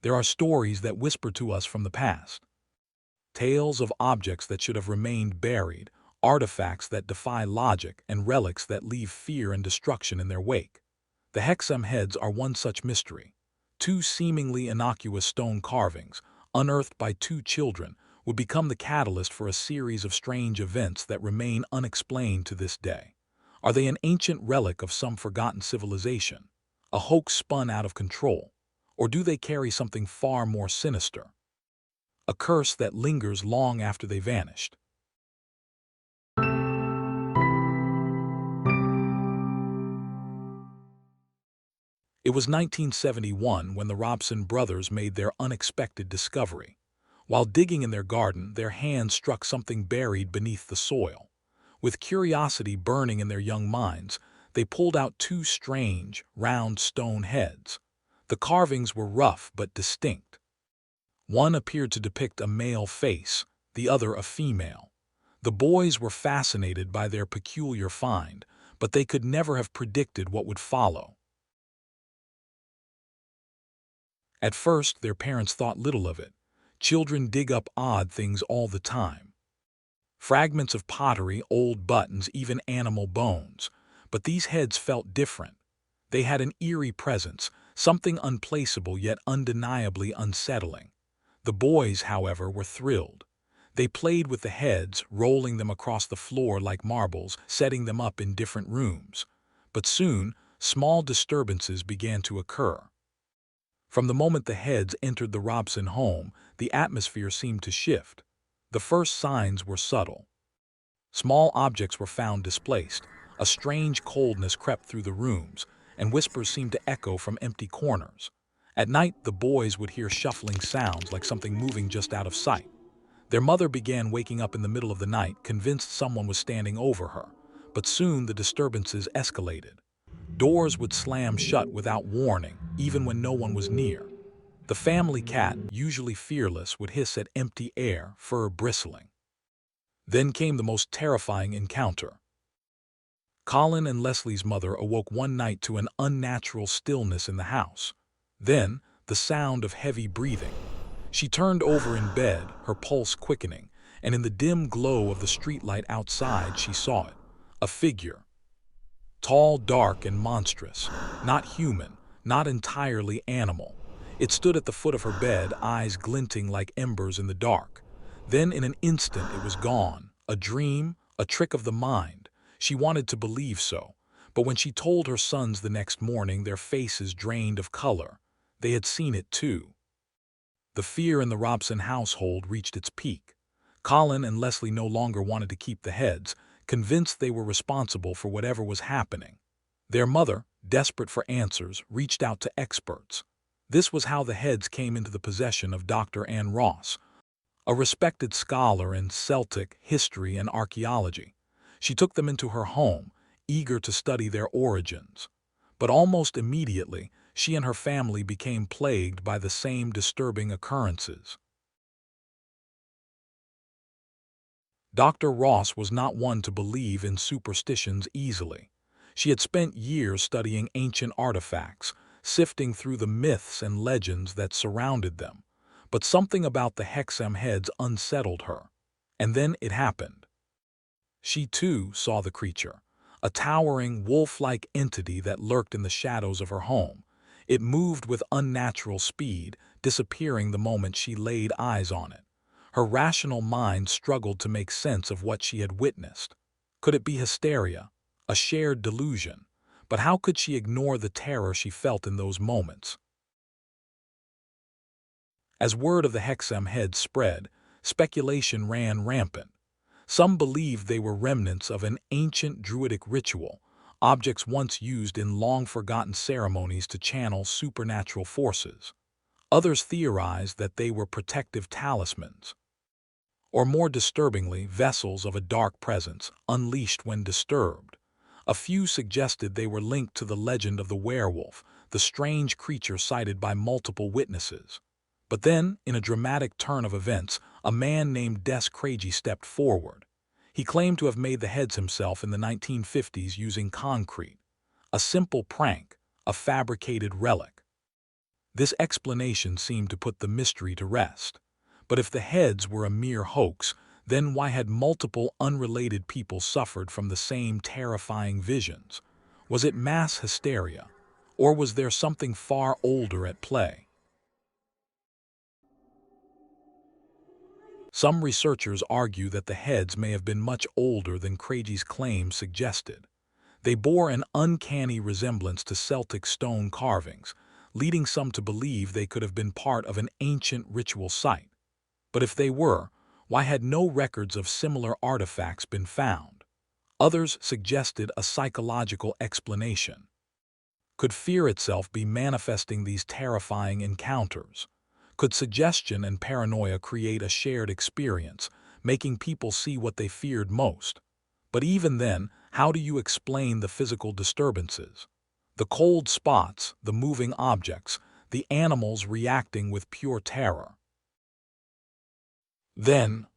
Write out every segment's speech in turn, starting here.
There are stories that whisper to us from the past. Tales of objects that should have remained buried, artifacts that defy logic, and relics that leave fear and destruction in their wake. The Hexham Heads are one such mystery. Two seemingly innocuous stone carvings, unearthed by two children, would become the catalyst for a series of strange events that remain unexplained to this day. Are they an ancient relic of some forgotten civilization, a hoax spun out of control, or do they carry something far more sinister, a curse that lingers long after they vanished? It was 1971 when the Robson brothers made their unexpected discovery. While digging in their garden, their hands struck something buried beneath the soil. With curiosity burning in their young minds, they pulled out two strange, round stone heads. The carvings were rough but distinct. One appeared to depict a male face, the other a female. The boys were fascinated by their peculiar find, but they could never have predicted what would follow. At first, their parents thought little of it. Children dig up odd things all the time. Fragments of pottery, old buttons, even animal bones. But these heads felt different. They had an eerie presence, something unplaceable yet undeniably unsettling. The boys, however, were thrilled. They played with the heads, rolling them across the floor like marbles, setting them up in different rooms. But soon, small disturbances began to occur. From the moment the heads entered the Robson home, the atmosphere seemed to shift. The first signs were subtle. Small objects were found displaced, a strange coldness crept through the rooms, and whispers seemed to echo from empty corners. At night, the boys would hear shuffling sounds like something moving just out of sight. Their mother began waking up in the middle of the night, convinced someone was standing over her. But soon the disturbances escalated. Doors would slam shut without warning, even when no one was near. The family cat, usually fearless, would hiss at empty air, fur bristling. Then came the most terrifying encounter. Colin and Leslie's mother awoke one night to an unnatural stillness in the house. Then, the sound of heavy breathing. She turned over in bed, her pulse quickening, and in the dim glow of the streetlight outside she saw it. A figure. Tall, dark, and monstrous. Not human, not entirely animal. It stood at the foot of her bed, eyes glinting like embers in the dark. Then in an instant it was gone. A dream, a trick of the mind. She wanted to believe so. But when she told her sons the next morning, their faces drained of color. They had seen it too. The fear in the Robson household reached its peak. Colin and Leslie no longer wanted to keep the heads, convinced they were responsible for whatever was happening. Their mother, desperate for answers, reached out to experts. This was how the heads came into the possession of Dr. Ann Ross, a respected scholar in Celtic history and archaeology. She took them into her home, eager to study their origins. But almost immediately, she and her family became plagued by the same disturbing occurrences. Dr. Ross was not one to believe in superstitions easily. She had spent years studying ancient artifacts, sifting through the myths and legends that surrounded them. But something about the Hexham Heads unsettled her. And then it happened. She too saw the creature, a towering, wolf-like entity that lurked in the shadows of her home. It moved with unnatural speed, disappearing the moment she laid eyes on it. Her rational mind struggled to make sense of what she had witnessed. Could it be hysteria, a shared delusion? But how could she ignore the terror she felt in those moments? As word of the Hexham Heads spread, speculation ran rampant. Some believed they were remnants of an ancient druidic ritual, objects once used in long-forgotten ceremonies to channel supernatural forces. Others theorized that they were protective talismans, or more disturbingly, vessels of a dark presence, unleashed when disturbed. A few suggested they were linked to the legend of the werewolf, the strange creature cited by multiple witnesses. But then, in a dramatic turn of events, a man named Des Craigie stepped forward. He claimed to have made the heads himself in the 1950s using concrete. A simple prank, a fabricated relic. This explanation seemed to put the mystery to rest. But if the heads were a mere hoax, then why had multiple unrelated people suffered from the same terrifying visions? Was it mass hysteria? Or was there something far older at play? Some researchers argue that the heads may have been much older than Craigie's claims suggested. They bore an uncanny resemblance to Celtic stone carvings, leading some to believe they could have been part of an ancient ritual site. But if they were, why had no records of similar artifacts been found? Others suggested a psychological explanation. Could fear itself be manifesting these terrifying encounters? Could suggestion and paranoia create a shared experience, making people see what they feared most? But even then, how do you explain the physical disturbances? The cold spots, the moving objects, the animals reacting with pure terror. Then,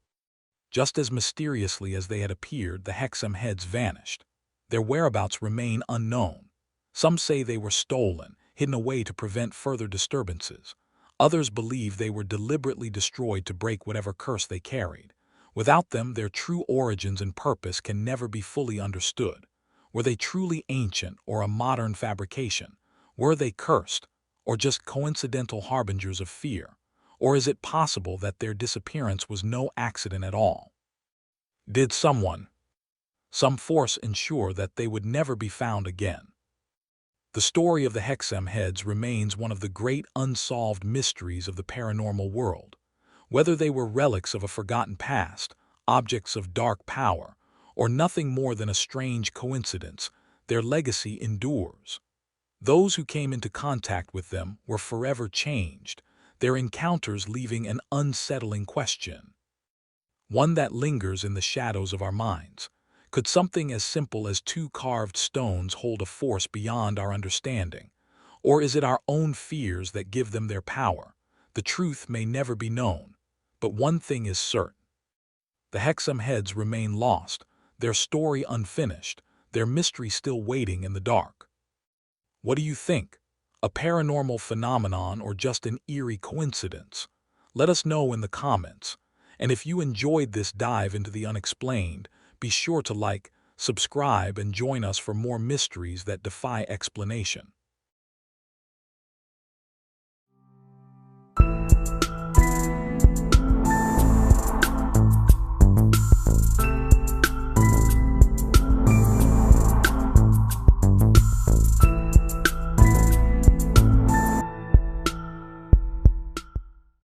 just as mysteriously as they had appeared, the Hexham Heads vanished. Their whereabouts remain unknown. Some say they were stolen, hidden away to prevent further disturbances. Others believe they were deliberately destroyed to break whatever curse they carried. Without them, their true origins and purpose can never be fully understood. Were they truly ancient or a modern fabrication? Were they cursed, or just coincidental harbingers of fear? Or is it possible that their disappearance was no accident at all? Did someone, some force ensure that they would never be found again? The story of the Hexham Heads remains one of the great unsolved mysteries of the paranormal world. Whether they were relics of a forgotten past, objects of dark power, or nothing more than a strange coincidence, their legacy endures. Those who came into contact with them were forever changed, their encounters leaving an unsettling question. One that lingers in the shadows of our minds. Could something as simple as two carved stones hold a force beyond our understanding? Or is it our own fears that give them their power? The truth may never be known, but one thing is certain. The Hexham Heads remain lost, their story unfinished, their mystery still waiting in the dark. What do you think? A paranormal phenomenon or just an eerie coincidence? Let us know in the comments. And if you enjoyed this dive into the unexplained, be sure to like, subscribe, and join us for more mysteries that defy explanation.